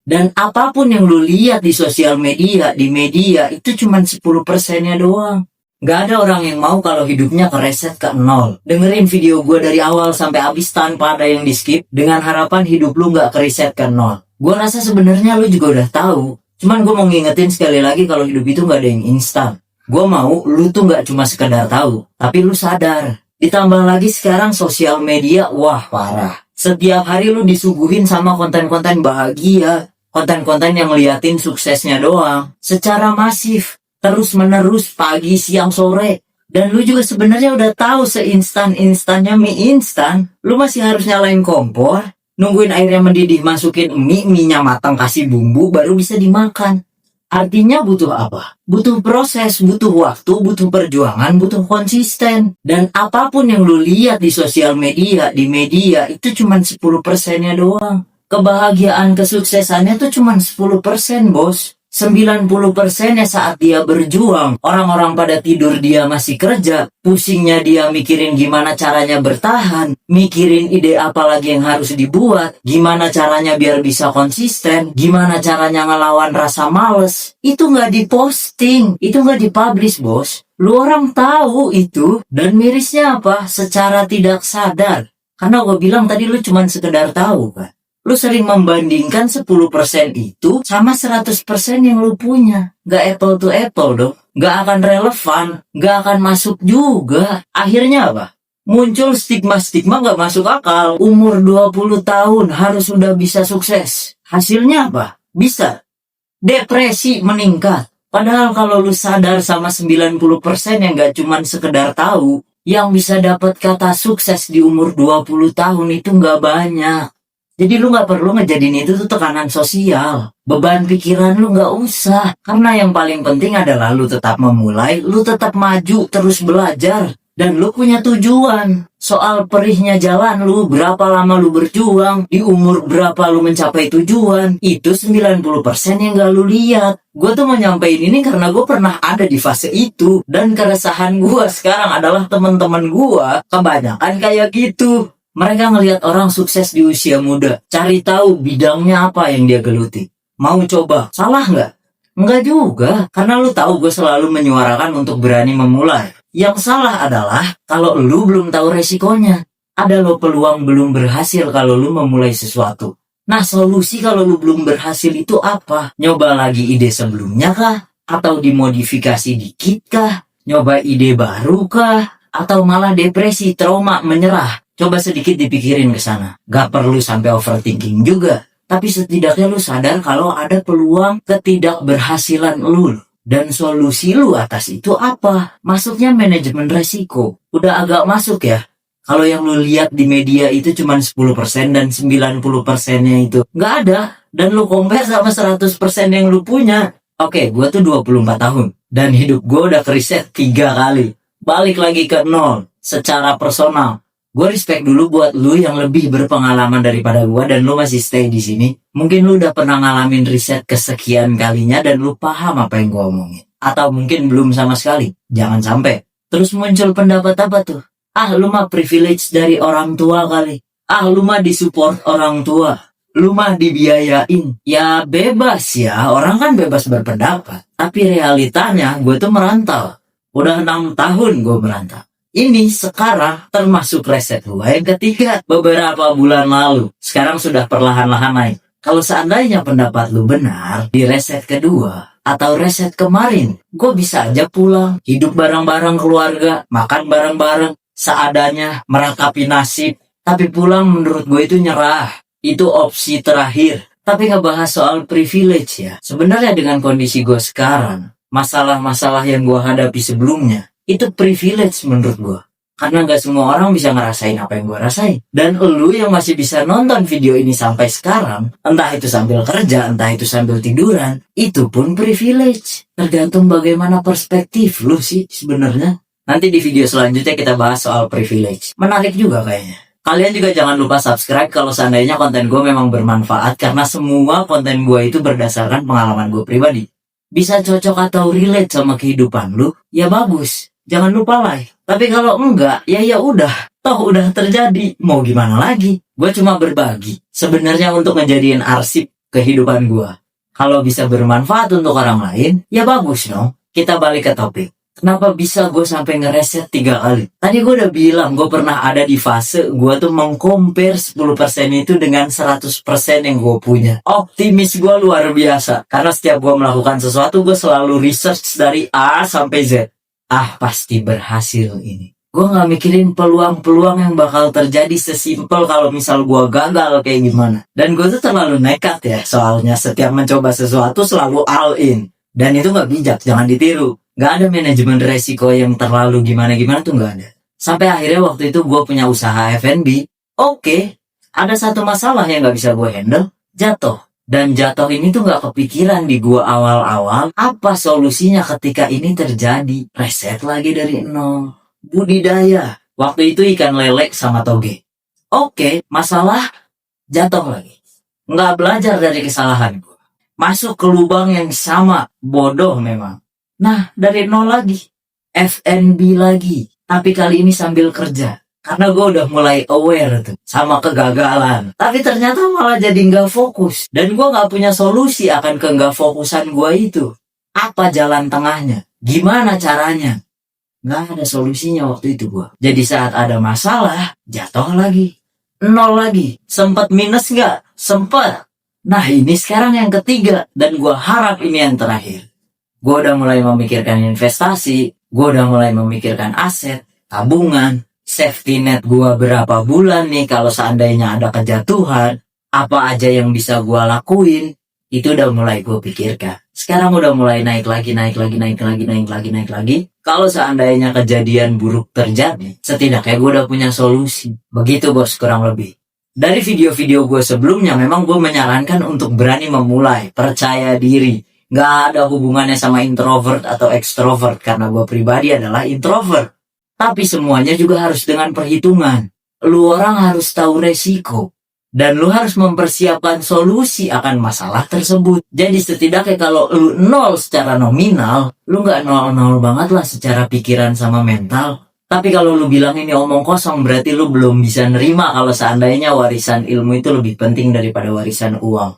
Dan apapun yang lu lihat di sosial media, di media, itu cuma 10%-nya doang. Gak ada orang yang mau kalau hidupnya kereset ke nol. Dengerin video gue dari awal sampai habis tanpa ada yang di skip, dengan harapan hidup lu gak kereset ke nol. Gue rasa sebenarnya lu juga udah tahu. Cuman gue mau ngingetin sekali lagi kalau hidup itu gak ada yang instan. Gue mau lu tuh gak cuma sekedar tahu, tapi lu sadar. Ditambah lagi sekarang sosial media, wah parah. Setiap hari lu disuguhin sama konten-konten bahagia, konten-konten yang ngeliatin suksesnya doang, secara masif. Terus menerus pagi, siang, sore. Dan lu juga sebenarnya udah tahu seinstan-instannya mie instan. Lu masih harus nyalain kompor, nungguin airnya mendidih, masukin mie-nya matang, kasih bumbu, baru bisa dimakan. Artinya butuh apa? Butuh proses, butuh waktu, butuh perjuangan, butuh konsisten. Dan apapun yang lu lihat di sosial media, di media, itu cuma 10%-nya doang. Kebahagiaan, kesuksesannya tuh cuma 10%, bos. 90%-nya saat dia berjuang, orang-orang pada tidur dia masih kerja, pusingnya dia mikirin gimana caranya bertahan, mikirin ide apa lagi yang harus dibuat, gimana caranya biar bisa konsisten, gimana caranya ngelawan rasa males. Itu nggak diposting, itu nggak dipublish, bos. Lu orang tahu itu, dan mirisnya apa? Secara tidak sadar. Karena gue bilang tadi lu cuma sekedar tahu kan. Lu sering membandingkan 10% itu sama 100% yang lu punya. Gak apple to apple dong. Gak akan relevan. Gak akan masuk juga. Akhirnya apa? Muncul stigma-stigma gak masuk akal. Umur 20 tahun harus sudah bisa sukses. Hasilnya apa? Bisa. Depresi meningkat. Padahal kalau lu sadar sama 90% yang gak cuman sekedar tahu, yang bisa dapat kata sukses di umur 20 tahun itu gak banyak. Jadi lu gak perlu ngejadiin itu tuh tekanan sosial. Beban pikiran lu gak usah. Karena yang paling penting adalah lu tetap memulai, lu tetap maju, terus belajar. Dan lu punya tujuan. Soal perihnya jalan lu, berapa lama lu berjuang, di umur berapa lu mencapai tujuan, itu 90% yang gak lu lihat. Gue tuh mau nyampein ini karena gue pernah ada di fase itu. Dan keresahan gue sekarang adalah teman-teman gue kebanyakan kayak gitu. Mereka ngelihat orang sukses di usia muda, cari tahu bidangnya apa yang dia geluti. Mau coba, salah nggak? Nggak juga, karena lu tahu gue selalu menyuarakan untuk berani memulai. Yang salah adalah kalau lu belum tahu resikonya. Ada lo peluang belum berhasil kalau lu memulai sesuatu. Nah, solusi kalau lu belum berhasil itu apa? Nyoba lagi ide sebelumnya kah? Atau dimodifikasi dikit kah? Nyoba ide baru kah? Atau malah depresi, trauma, menyerah? Coba sedikit dipikirin ke sana. Gak perlu sampai overthinking juga. Tapi setidaknya lu sadar kalau ada peluang ketidakberhasilan lu. Dan solusi lu atas itu apa? Masuknya manajemen resiko. Udah agak masuk ya. Kalau yang lu lihat di media itu cuma 10% dan 90%-nya itu gak ada. Dan lu compare sama 100% yang lu punya. Oke, gue tuh 24 tahun. Dan hidup gue udah kereset 3 kali. Balik lagi ke nol. Secara personal. Gue respect dulu buat lu yang lebih berpengalaman daripada gue dan lu masih stay di sini. Mungkin lu udah pernah ngalamin riset kesekian kalinya dan lu paham apa yang gue omongin. Atau mungkin belum sama sekali. Jangan sampai. Terus muncul pendapat apa tuh? Ah, lu mah privilege dari orang tua kali. Ah, lu mah disupport orang tua. Lu mah dibiayain. Ya bebas ya, orang kan bebas berpendapat. Tapi realitanya gue tuh merantau. Udah 6 tahun gue merantau. Ini sekarang termasuk reset gue yang ketiga beberapa bulan lalu. Sekarang sudah perlahan-lahan naik. Kalau seandainya pendapat lu benar, di reset kedua atau reset kemarin, gue bisa aja pulang, hidup bareng-bareng keluarga, makan bareng-bareng, seadanya, merangkapi nasib. Tapi pulang menurut gue itu nyerah. Itu opsi terakhir. Tapi ngebahas soal privilege ya. Sebenarnya dengan kondisi gue sekarang, masalah-masalah yang gue hadapi sebelumnya, itu privilege menurut gue. Karena gak semua orang bisa ngerasain apa yang gue rasain. Dan lu yang masih bisa nonton video ini sampai sekarang, entah itu sambil kerja, entah itu sambil tiduran, itu pun privilege. Tergantung bagaimana perspektif lu sih sebenarnya. Nanti di video selanjutnya kita bahas soal privilege. Menarik juga kayaknya. Kalian juga jangan lupa subscribe kalau seandainya konten gue memang bermanfaat. Karena semua konten gue itu berdasarkan pengalaman gue pribadi. Bisa cocok atau relate sama kehidupan lu, ya bagus. Jangan lupa like. Tapi kalau enggak, ya udah. Toh udah terjadi. Mau gimana lagi? Gue cuma berbagi. Sebenarnya untuk ngejadiin arsip kehidupan gua. Kalau bisa bermanfaat untuk orang lain, ya bagus dong. Kita balik ke topik. Kenapa bisa gue sampai ngereset 3 kali? Tadi gue udah bilang gue pernah ada di fase gue tuh mengcompare 10% itu dengan 100% yang gue punya. Optimis gue luar biasa. Karena setiap gue melakukan sesuatu gue selalu research dari A sampai Z. Pasti berhasil ini. Gue gak mikirin peluang-peluang yang bakal terjadi sesimpel kalau misal gue gagal kayak gimana. Dan gue tuh terlalu nekat ya, soalnya setiap mencoba sesuatu selalu all in. Dan itu gak bijak, jangan ditiru. Gak ada manajemen resiko yang terlalu gimana-gimana tuh gak ada. Sampai akhirnya waktu itu gue punya usaha F&B. Oke, ada satu masalah yang gak bisa gue handle, jatuh. Dan jatuh ini tuh gak kepikiran di gue awal-awal. Apa solusinya ketika ini terjadi? Reset lagi dari nol. Budidaya. Waktu itu ikan lele sama toge. Oke, masalah jatuh lagi. Nggak belajar dari kesalahan gue. Masuk ke lubang yang sama. Bodoh memang. Nah, dari nol lagi. F&B lagi. Tapi kali ini sambil kerja. Karena gue udah mulai aware tuh sama kegagalan. Tapi ternyata malah jadi nggak fokus. Dan gue nggak punya solusi akan ke nggak fokusan gue itu. Apa jalan tengahnya? Gimana caranya? Nggak ada solusinya waktu itu gua. Jadi saat ada masalah, jatuh lagi. Nol lagi. Sempat minus nggak? Sempat. Nah ini sekarang yang ketiga. Dan gua harap ini yang terakhir. Gua udah mulai memikirkan investasi. Gua udah mulai memikirkan aset, tabungan, safety net gua berapa bulan nih kalau seandainya ada kejatuhan. Apa aja yang bisa gua lakuin. Itu udah mulai gue pikirkan. Sekarang udah mulai naik lagi. Kalau seandainya kejadian buruk terjadi, setidaknya gue udah punya solusi. Begitu bos, kurang lebih. Dari video-video gue sebelumnya, memang gue menyarankan untuk berani memulai, percaya diri. Gak ada hubungannya sama introvert atau extrovert, karena gue pribadi adalah introvert. Tapi semuanya juga harus dengan perhitungan. Lu orang harus tahu resiko. Dan lu harus mempersiapkan solusi akan masalah tersebut. Jadi setidaknya kalau lu nol secara nominal, lu gak nol-nol banget lah secara pikiran sama mental. Tapi kalau lu bilang ini omong kosong, berarti lu belum bisa nerima kalau seandainya warisan ilmu itu lebih penting daripada warisan uang.